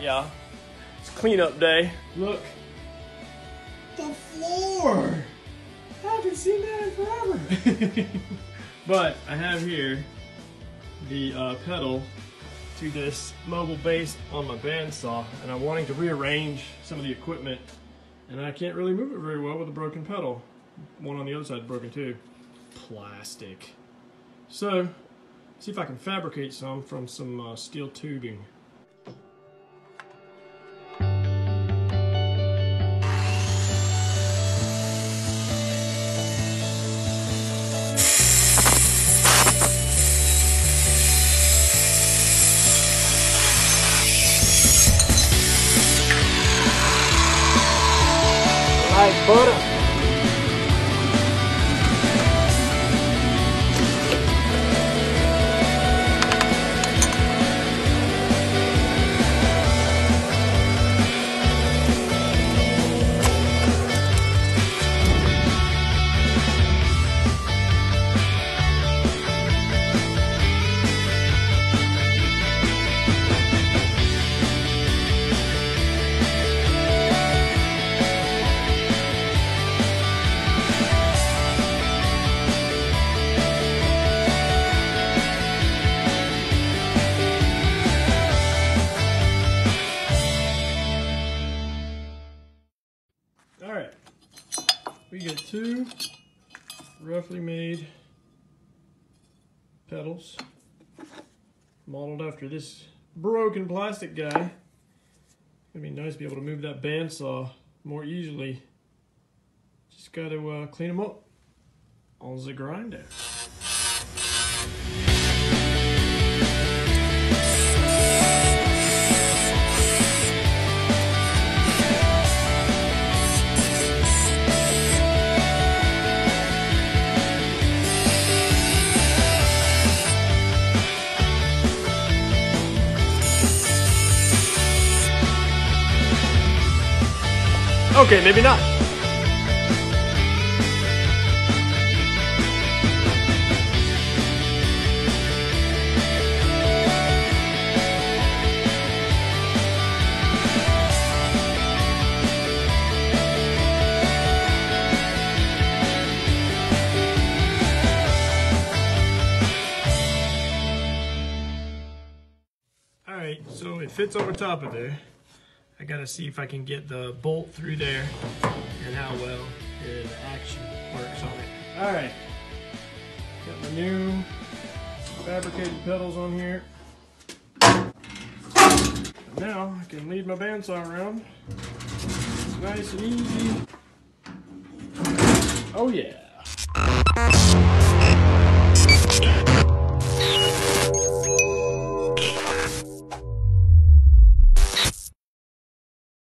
Yeah, it's cleanup day. Look, the floor. I haven't seen that in forever. But I have here the pedal to this mobile base on my bandsaw, and I'm wanting to rearrange some of the equipment, and I can't really move it very well with a broken pedal. One on the other side is broken too. Plastic. So, see if I can fabricate some from some steel tubing. Like butter. Alright, we get two roughly made pedals modeled after this broken plastic guy. It'd be nice to be able to move that bandsaw more easily. Just got to clean them up on the grinder. Okay, maybe not. All right, so it fits over top of there. I gotta see if I can get the bolt through there and how well it actually works on it. All right, got my new fabricated pedals on here. And now I can lead my bandsaw around. It's nice and easy. Oh yeah.